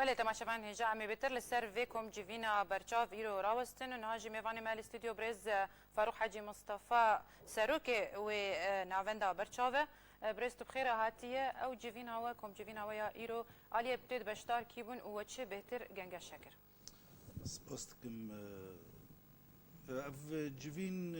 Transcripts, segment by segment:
بله تماشاvan هجا عمي بتر لسر فيكم جيفينا برشاف إيرو راوستن ونهاجي ميفاني مال استوديو بريز فاروق حاجي مصطفى ساروكي ونافندا برشافه بريز بخير هاتيه او جيفينا وكم جيفينا ويا إيرو علي بتد بشتار كيبون وتش بهتر جنجا شكر سپاسکم اف جوین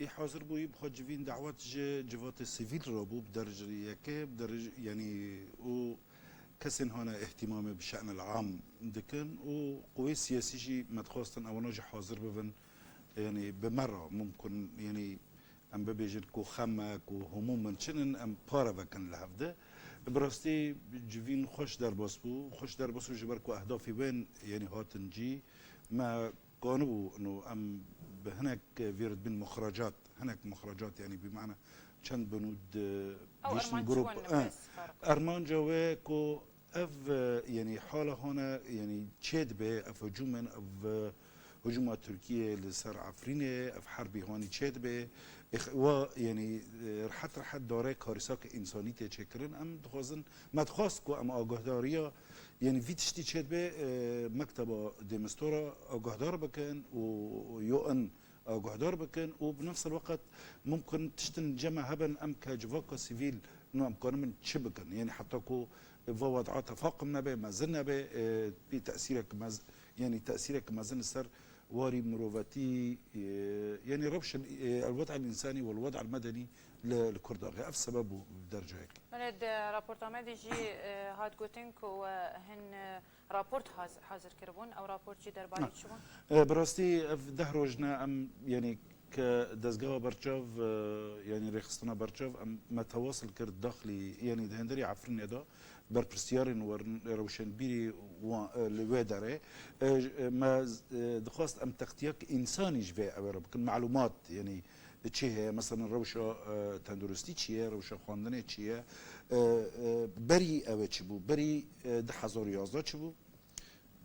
حاضر بوی بخواد جوین دعوت جوات سیویل را بو بدرجه یکه بدرجه يعني و كسن هنا اهتمام بالشأن العام دكن وقوى سياسي ما تخاصة او ناجي حاضر بفن يعني بمرة ممكن يعني ام ببيجن كو خمك وهموم من شنن ام بارا بكن لهفده براستي جوين خوش درباس بو خوش درباس و جبر كو اهدافي وين يعني هاتن جي ما كانوا انه ام هناك فيرد بين مخرجات هناك مخرجات يعني بمعنى چند بنود فيشن جروب ارمان جوا كو اف يعني حاله هنا يعني تشيد به اف هجوما اف هجوم تركيا لسر عفرينه اف حربي هوني تشيد به و يعني رحت داره كارثاك انساني تشكرن ام دخوازن ما تخواست كو ام آگاهداريا يعني في تشتي تشيد به مكتب ديمستورا آگاهدار بكن ويو ان آگاهدار بكن وبنفس الوقت ممكن تشتن جمع هبن ام كجواكا سيفيل انه امكان من تشبكن يعني حتى كو وضعات فاقم نبي ما زلنا بتاثيرك يعني تاثيرك ما زلنا السر واري مروفاتي يعني ربش الوضع الانساني والوضع المدني لكرداغي اف سببه بدرجه هيك. مند رابورت عمدي جي هاد جوتينك وهن رابورت حاضر كربون او رابورت جي درباري شبون؟ براستي دهروجنا ام يعني كدزجاوا برشاف يعني ريخستنا برشاف ام متواصل كرد داخلي يعني دهندري عفرين ادا بربرسيارين وروشن بيري لوادره ما دخواست ام تغطياك انساني جفاء او معلومات يعني تشيه مثلا روشا تندرستي تشيه روشا خواندنه تشيه بري او تشبو بري ده 2011 تشبو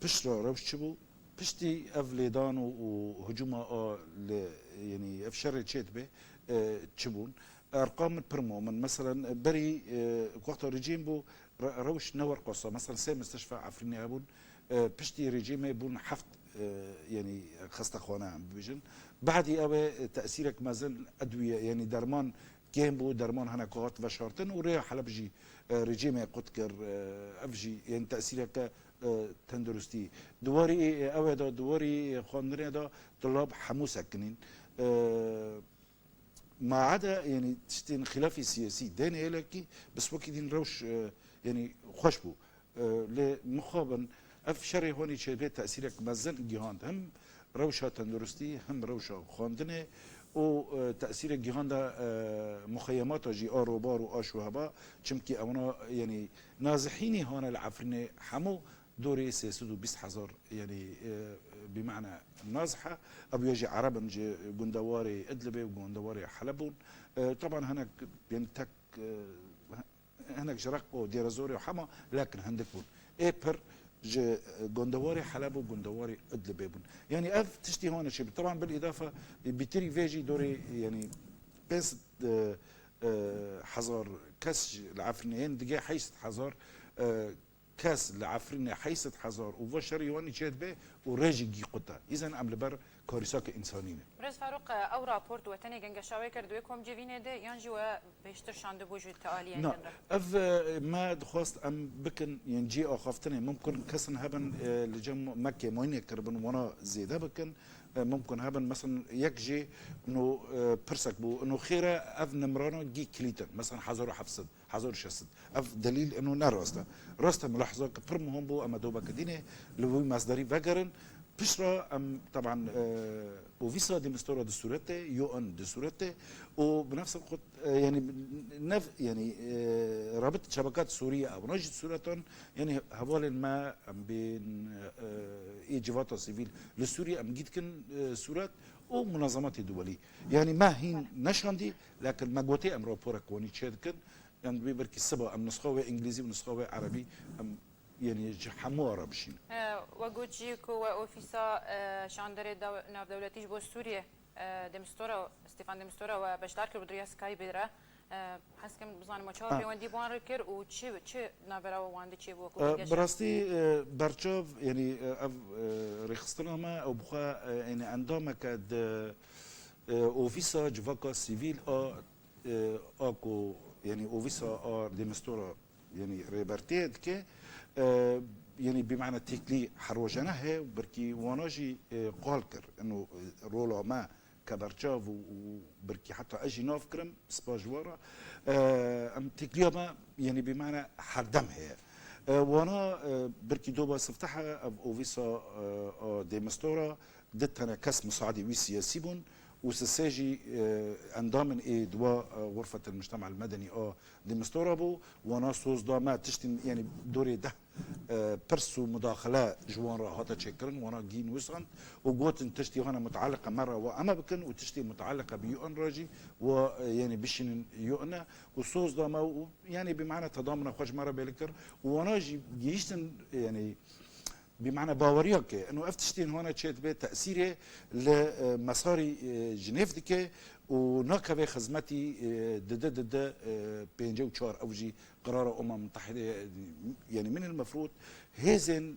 بشرا روش تشبو بشتي افليدان وهجوما يعني افشر تشيت به تشبون ارقام برمو من مثلا بري وقت ريجيم بو روش نور قصه مثلا سي مستشفى عفريني ابون بشتي ريجيم بون حفت يعني خسته خونه بيجن بعدي او تاثيرك مازال ادويه يعني درمان كيمبو درمان هنا كوات وشارتن وريح حلبجي ريجيم قدكر افجي يعني تاثيرك تندرستي دواري او دواري خاندري دا طلاب حموسه كنين ما عدا يعني تشتين خلافي سياسي داني لكي بس وقت دين روش يعني خوشبو لمخابن اف شري هوني شبه تاثيرك مازال جهاند هم روشة تندرستي هم روشة خاندنه وتأثير الجهان ده مخيمات جي آروبار وآشوهبا چمكي اونا يعني نازحيني هون العفريني حمو دوري سيسدو 20,000 يعني بمعنى نازحة أبو يجي عربا جي قندواري إدلبي وقندواري حلبون طبعا هناك بينتك هناك جرقو ديرازوري وحما لكن هندكون إيبر جي قندواري حلب وقندواري إدلبي بون يعني أف تشتي هون شيء طبعا بالإضافة بتري فيجي دوري يعني بس حزار كاس العفرينيين دقيقة حيث حزار كاس العفريني حيث حزار وفشر يواني جاد به وريجي جي قطع اذا ام لبر كارثاك انسانيه برز فاروق او رابورت وتني جنجا شاوي كردويكم جيفينه ده ينجي وبيشتر شاند بوجو التالي نعم اف ما دخواست ام بكن ينجي اخافتني ممكن كسن هبن لجم مكه موين كربن وانا زياده بكن ممكن هبن مثلا يكجي انه برسك بو انه خيره اف نمرانو جي كليتن مثلا حزر حفصد حزر شسد اف دليل انه نراسته راسته ملاحظه كبرمهم بو اما دوبا كدينه لو مصدري فجرن بشرا ام طبعا وفيسا دي مستورة دستورته يو ان دستورته وبنفس الوقت يعني يعني رابطه شبكات سوريه او نجد سوريتون يعني حوالي ما بين ايجيفاتا سيفيل لسوريا ام جيتكن سورات ومنظمات دوليه يعني ما هي نشاندي لكن ما قوتي ام رابورك وني تشيدكن يعني بيبركي سبا ام نسخه انجليزي ونسخه عربي ام يعني حمو عربشين وجوجيكو واوفيسا شاندري ناف دولتيش بو سوريا دمستورا ستيفان دمستورا وبشتار كر بدريا سكاي بيرا حس كم بزانم ما چهار پیوندی بان رکر و چه نبرا وانده چه بو کو براستي برشوف يعني رخصتنا ما او بخا يعني عندما كاد اوفيسا جفاكا سيفيل اكو يعني اوفيسا ديمستورا يعني ريبرتيد كي يعني بمعنى تكلي حروجناه بركي وناجي قالكر انه رولا ما كبرشاف وبركي حتى اجي نافكرم سباجوارا ام تكلي ما يعني بمعنى حردم هي وانا بركي دوبا سفتحها اوفيسا ديمستورا دت انا كاس مساعدي وي سياسيبون وسساجي اندامن اي دوا غرفه المجتمع المدني ديمستورابو وانا صوص دا ما تشتي يعني دوري ده برسو مداخله جوان هاتا تشكرن وانا جين وسغن وقوت تشتي هنا متعلقه مره واما بكن وتشتي متعلقه بيو ان راجي ويعني بشن يؤنا وصوص دا ما يعني بمعنى تضامن خوش مره بلكر وانا جيشتن يعني بمعنى باوريك انه افتشتين هون تشيت بيت تاثيره لمساري جنيف ديكي وناكبه خدمتي ضد بينجو تشار اوجي قرار المتحده يعني من المفروض هيزن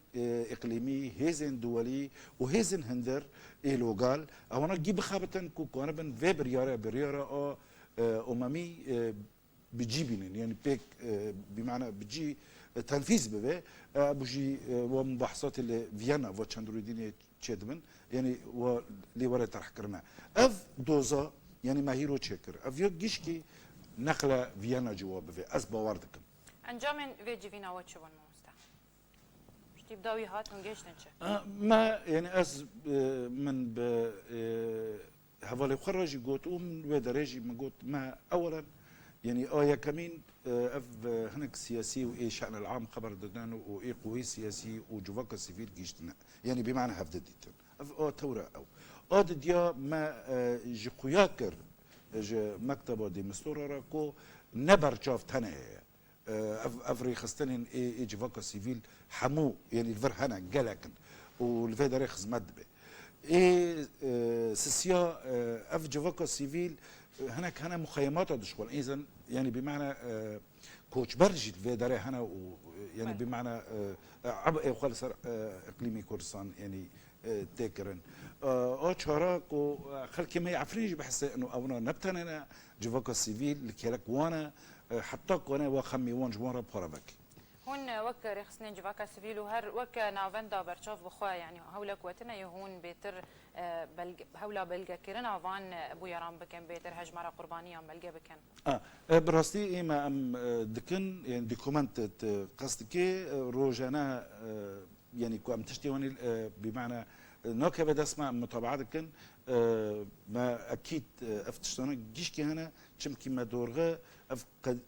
اقليمي هيزن دولي وهيزن هندر لوغال او انا جيب خابتن كو انا بن فيبر يارا بريارا اممي بتجيبين يعني بيك بمعنى بتجي تنفيذ ببه بجي ومباحثات اللي فيينا وتشاندروديني تشيدمن يعني واللي ورا طرح كرنا اف دوزا يعني ماهيرو تشكر اف يجيشكي نقله فيينا جواب في از باوردكم انجام في جيفينا واتشون مستح مش تبداوي هات من جيشتن ما يعني از من ب هفالي خرجي قوت ومن ودرجي ما قوت ما اولا يعني يا كمين اف هناك سياسي وايه شان العام خبر ددانو وايه قوي سياسي وجوفاكا سيفيل جيشتنا يعني بمعنى هفد ديتن اف تورا او ديا ما جي قياكر جي مكتبه دي مستورة راكو نبر شاف تنا افري خستنين ايه جوفاكا سيفيل حمو يعني الفر هنا قالكن والفيدر خزمت به ايه سيسيا اف جوفاكا سيفيل هناك هنا مخيمات دشغل اذا يعني بمعنى كوتش برجي في داري هنا يعني بمعنى عبء خالص اقليمي كردستان يعني تاكرن او شراك وخلك ما يعرفنيش بحس انه اونا نبتنا جوفاكا سيفيل لكيلك وانا حتى وانا وخمي وان جوارا بخربك هون وك رخصني جواكا سيفيل وهر وك نافندا برشاف بخوا يعني هولك وتنا يهون بيتر هولا بلغا كيرنا فان ابو يرام بكن بيتر هجمره قربانيه بلغا بكن براستي اما ام دكن يعني دوكومنت قصدك روجانا يعني كو ام تشتي هون بمعنى نوكا بدا اسمع متابعه دكن ما اكيد افتشتنا جيشكي هنا چمكي ما دورغه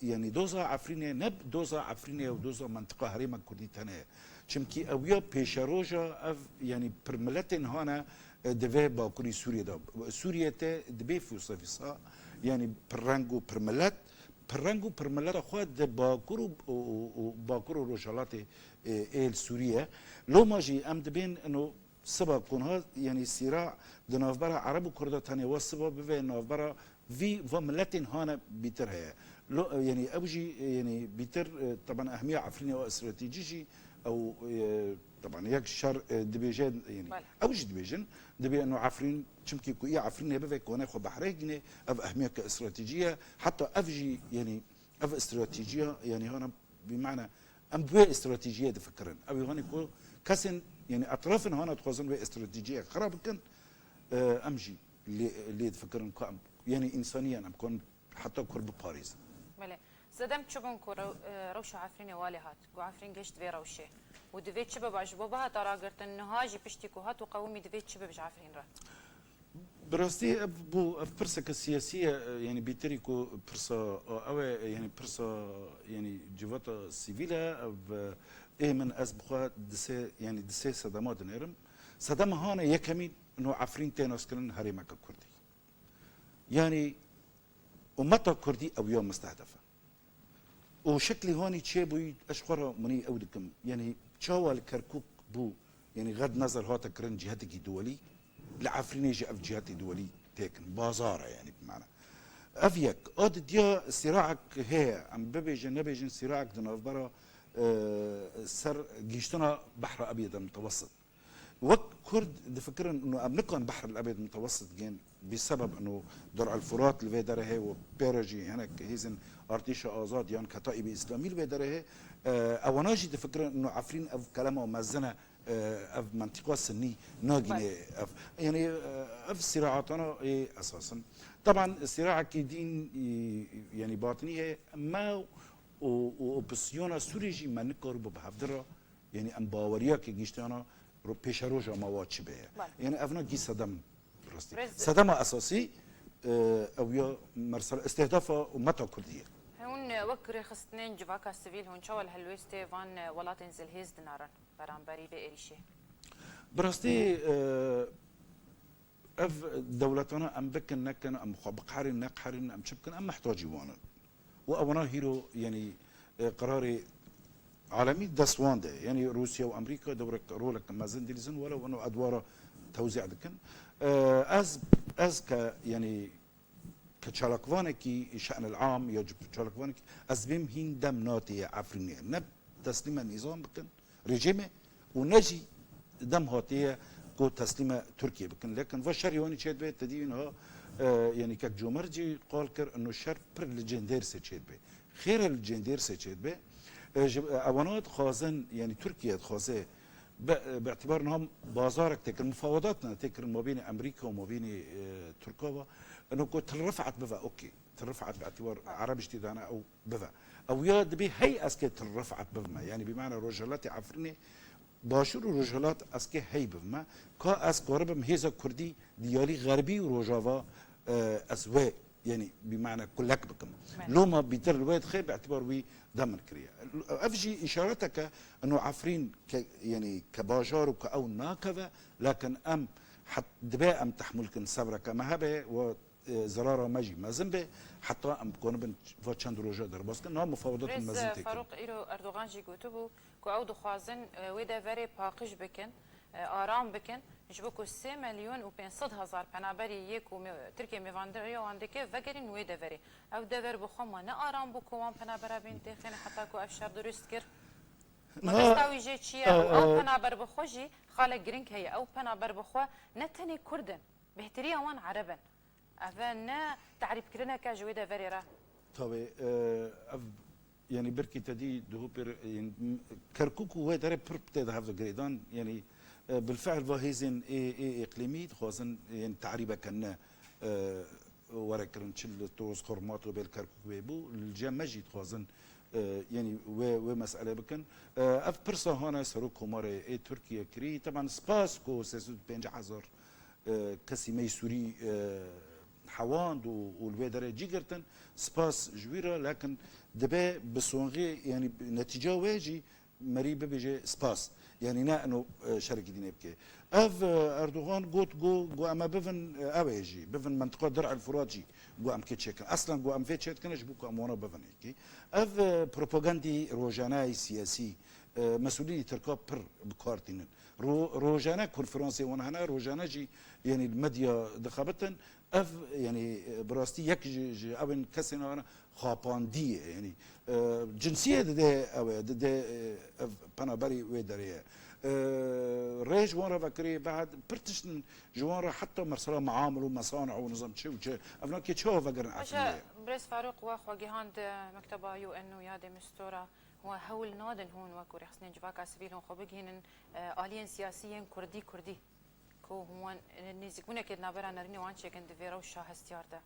يعني دوزا عفرينه نب دوزا عفرينه ودوزا منطقه هريمه كرديتانه چمكي اويا بيشاروجا اف يعني برملتن هنا دفي باكوري سوريا دا سوريا ته دبي فوسفيسا يعني برانغو برملت خود باكورو روجالاتي السوريه لو ماجي ام دبين انه سبب كونها يعني صراع دنافبرا عرب وكردستان والسبب بفي نافبرا في فملتين هانا بيترها لو يعني اوجي يعني بيتر طبعا اهميه عفرينيه واستراتيجي او طبعا ياك شر دبيجان يعني اوجي دبيجن دبي انه عفرين شمكي كو عفرين بفي كونه خو بحريجني اف اهميه كاستراتيجيه حتى افجي يعني اف استراتيجيه يعني هنا بمعنى ام بوي استراتيجيه تفكرن او هنا كو كاسن يعني اطرافنا هنا تخزن بوي استراتيجيه خراب كن امجي اللي تفكرن يعني انسانيا ام كون حتى قرب باريس ملي زدم تشبون كو روش عفرين والي هات كو عفرين قشت في روشه ودفيت شباب عجبوبها ترى قلت انه هاجي بشتي كو هات وقومي دفيت شباب عفرين رات براستي بو برسك السياسيه يعني بيتريكو برسا او يعني برسا يعني جوفاتا سيفيلا ايه من اسبقها دسي يعني دسي صدمات نيرم صدم هنا يكمين انه عفرين تينوس كرن هريمك الكردي يعني امتها كردي او يوم مستهدفه وشكلي هوني تشيبوي اشخر مني اودكم يعني تشاول كركوك بو يعني غض نظر هاتا كرن جهتك دولي لعفرين يجي اف جهتي دولي تاكن بازاره يعني بمعنى افيك اد ديا صراعك هي ام ببيجن نبيجن صراعك دنافبرا سر جيشتنا بحر ابيض المتوسط وقت كرد دفكرن انه امنكن بحر الابيض المتوسط جين بسبب انه درع الفرات اللي داره هي وبيرجي هناك هيزن ارتيشا ازاد يعني كتائب اسلامي اللي داره هي اوناجي دفكرن انه عفرين اف كلامه مزنه اف منطقه سني ناجنه يعني اف صراعاتنا ايه اساسا طبعا الصراع كدين يعني باطنيه ما وبسيونا سوريجي ما نكر بهفدره يعني ام باوريا كي جيشتانا رو پیش روجا مواد شبيه يعني افنا جي صدم راستي صدم اساسي او يا مرسل استهدافه ومتى كرديه هون وكر خستنين جواكا سيفيل هون شوال هلويستي فان ولاتن زلهيز دنارن برامبري بإريشي براستي اف دولتنا ام بكن نكن ام بقحرين نقحرين ام شبكن ام محتاجي وانا وانا هيرو يعني قراري عالمي دسوان ده يعني روسيا وامريكا دورك رولك ما زندلزن ولو انه ادواره توزيع دكن از ك يعني كتشالكوانكي شان العام يجب تشالكوانكي از بهم هين دم ناتي عفرينيه نب تسليم النظام بكن رجيمه ونجي دم هاتيه كو تسليم تركيا بكن لكن فشر يوني تشيد بيت تدينها يعني كك جومرجي قال كر انه الشر بر الجندير سيتشيد بي خير الجندير سيتشيد بي اوانات خازن يعني تركيا خازه باعتبار انهم بازارك تكر مفاوضاتنا تكر ما بين امريكا وما بين تركيا انه كنت ترفعت بفا اوكي ترفعت باعتبار عرب جديد انا او بفا او يا دبي هي اسكي ترفعت بفما يعني بمعنى رجلات عفرني باشور رجلات اسكي هي بفما كا اس قرب هيزا كردي ديالي غربي وروجافا اسوا يعني بمعنى كلك بكم لو ما بيتر الواد خيب باعتبار وي دمر كريا افجي اشارتك انه عفرين يعني كباجار او ناكفه لكن ام حتى دباء ام تحملكن صبرك كمهبه وزراره ماجي ما زنبه حتى ام كون بن فاتشان دروجا در بس كان مفاوضات المزنتك فاروق ايرو اردوغان جي قوتبو كو اودو خوازن ويدا فري باقش بكن آرام بكن جبكو 3 مليون و 500 هزار پنابری یک و ترکیه میواندری و اندکه وگرین وی دوری او دور بخو ما نه آرام بکو وان پنابرا بین تخین حتی کو افشار درست کر ما دستاوی جه چیه او پنابر بخو جی خاله گرینگ هی او پنابر بخو نه تنی کردن بهتری وان عربن اوه نه تعریف کرنه که جوی دوری را طبعا يعني بركي تدي دهو يعني كركوك هو دار بربتة هذا جريدان يعني بالفعل وهيزن اقليمي خاصن يعني تعريبه كنا ورا كرنشل توز خرمات وبال كركوك بيبو الجام مجد خاصن يعني ومساله بكن اف برسا هنا سرو كوماري تركيا كري طبعا سباس كو سيسود 5000 كسي ميسوري حواند والويدر جيجرتن سباس جويرة لكن دبا بسونغي يعني نتيجة واجي مريبة بيجي سباس يعني نا انه شركة دينا بكي اف اردوغان جو اما بفن اواجي بفن منطقة درع الفراتجي جو ام كيتشيكن اصلا جو ام فيتشيكن جبوكو امونا بفن هيك اف بروباغاندي روجاناي سياسي مسؤولين تركاب بر بكارتين روجانا كونفرنسي وانا هنا روجانا جي يعني الميديا دخبتن اف يعني براستي يك ابن كسنا انا خابانديه يعني جنسيه ده او ده بنابري ويدريه ريج ورا فكري بعد برتشن جوارا حتى مرسله معامل ومصانع ونظام شو افنا كي تشوف فقرن بريس فاروق واخو جهاند مكتبه يو ان ويادي مستوره هو هول نادن هون وكو رحسنين جواكا سبيل هون خبقين آليين سياسيين كردي كو هون نيزكونا كد نابرا نرني وان شكن دفيرو شاه استيار ده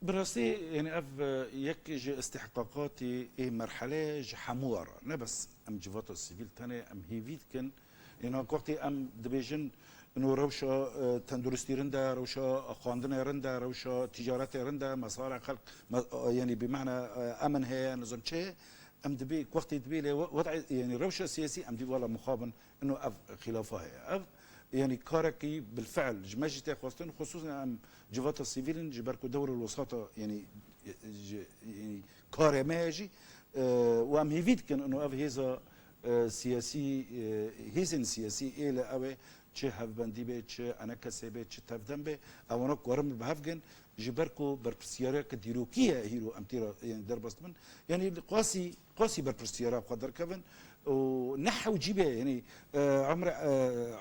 براسي يعني اف يك استحقاقاتي مرحله حموره لا بس ام جوات السيفيل تاني ام هيفيت كن يعني وقتي ام دبيجن انه روشا تندرستي رندا روشا خواندن رندا روشا تجارات رندا مصارع خلق يعني بمعنى امن هي نظام شيء ام دبي وقت دبي وضع يعني روشه سياسي ام دبي ولا مخابن انه اف خلافه اف يعني كاركي بالفعل جماجتي خاصة خصوصا ام جوات السيفيلين جبركو دور الوساطه يعني كار ماجي وام هيفيد كان انه اف هيزا سیاسی هیزن سیاسی ایل اوه چه هفبندی به چه انا کسی به چه تفدم به اونا قرم بهفگن جبركو برپرسيارا كديروكيه هيرو امتيرا يعني دربست من يعني قاسي برپرسيارا قدر كفن ونحو جيبه يعني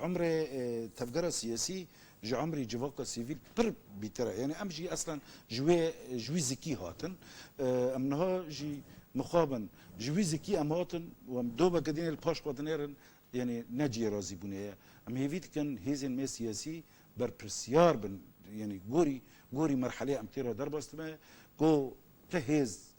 عمر تفجر سياسي جو عمري جواكا سيفيل بر بيترا يعني امجي اصلا جوي زكي هاتن امنها جي مخابن جوي زكي امهاتن ومدوبه قدين الباش قدنيرن يعني نجي رازي بنيه ام هيفيت كان هيزن مي سياسي برپرسيار بن يعني جوري مرحله امتيرا دربست ما كو تهز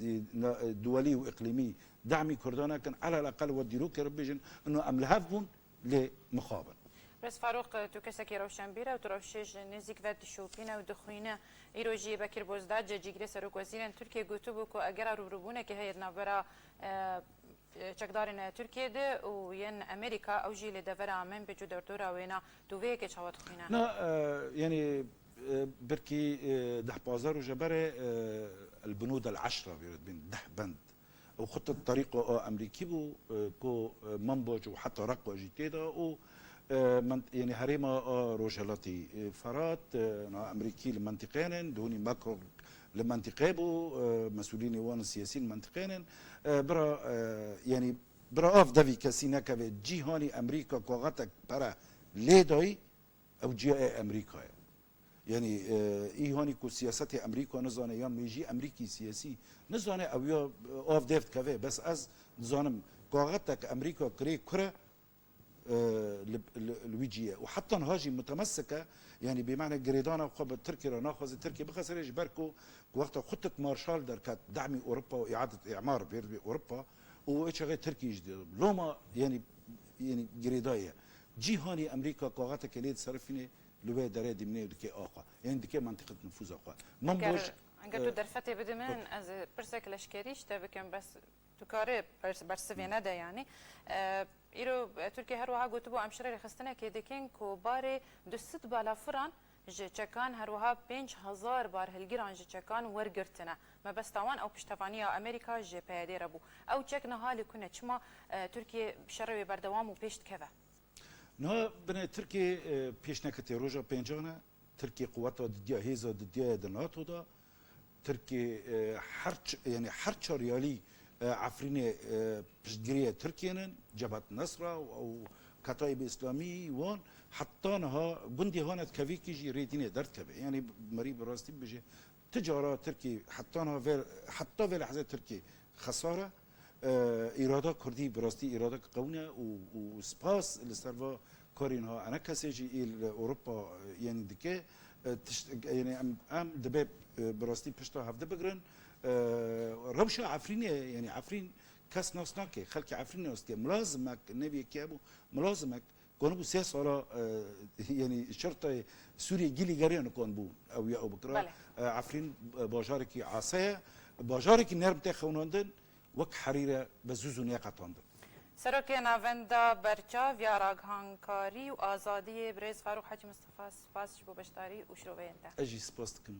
دولي واقليمي دعمي كردانا كان على الاقل وديرو كربيجن انه املهافون لمخابن بس فاروق تو کسکی روشنبیره و تو روشش نزدیک و دشوپینه و دخوینه ایروجی بکر بزداد جیگری سروک وزیرن ترکیه گوتو بکو اگر روبرونه که هید نبرا چکدارن ترکیه ده و ین امریکا او جیل دورا من بجو دورا وینا تو وی که چاوت خوینه لا يعني بركي ده بازار وجبره البنود العشرة بين ده بند او خطة طريقه امريكي بو كو منبوج وحتى رقو جيتيدا او يعني هريما روجلاتي فرات امريكي المنطقين دوني ماكرو لمنطقه بو مسؤولين وان السياسيين المنطقين برا يعني برا اف دافي كاسينا كبه جيهاني امريكا كوغاتك برا ليدوي او جي امريكا يعني هوني كو سياسات امريكا نزانه يا ميجي امريكي سياسي نزانه او يا اوف ديفت كافي بس از نزانم قاغتك امريكا كري كره الويجيه وحتى هاجي متمسكه يعني بمعنى جريدانا وقبل تركيا ناخذ تركيا بخسر بركو وقت خطه مارشال دركات دعم اوروبا واعاده اعمار اوروبا وايش غير تركي جديد لوما يعني جريدايه جيهاني امريكا قاغتك اللي تصرفني لو داره دمنه دكي آقا يعني دكي منطقة نفوذ آقا من بوش اگر تو در فتح بده من از پرسک لشکریش تا بکن بس تو کاره برسوی نده يعني ایرو ترکیه هر وها گوتو بو امشره خستنه که دکین کو باره دوست بالا فران جه چکان هر وها 5000 بار هلگیران جه چکان ورگرتنه ما بس تاوان او پشتوانی امریکا جه پیاده ربو او چک نهالی کنه چما ترکیه شروع بردوام و پیشت کفه نه بنا تركيا بيش نكتي روجا بينجانا تركيا قواتها ضد هيزا ضد دناتو دا تركيا حرش يعني حرش ريالي عفرينه بشجريه تركيا جبهه نصره او كتائب اسلامي وان حتى انها جندي هانت كافيكي جي ريتينه درت كبه يعني مريب براستي بيجي تجاره تركي حتى انها حتى في لحظه تركيا خساره اراده كردي براستي اراده قونه وسباس اللي سرفا كورينها انا كسيجي الى اوروبا يعني دكه يعني ام دباب براستي بشتا هفده بقرن روشه عفرينيه يعني عفرين كاس ناسناكي خلك عفرين ناسكي ملازمك نبي كيابو ملازمك كانوا بو 3 سال يعني شرطه سوريا جيلي غاريان كون بو او يا او بكره عفرين باجاركي عصايه باجاركي نرم تخونندن وك حريره بزوزو نيقطاند سروکی ناوندا برچاو یا راگهانکاری و آزادی برز فاروق حاجی مصطفى سپاس بو بشتاری و شروع انت اجي سپاس كم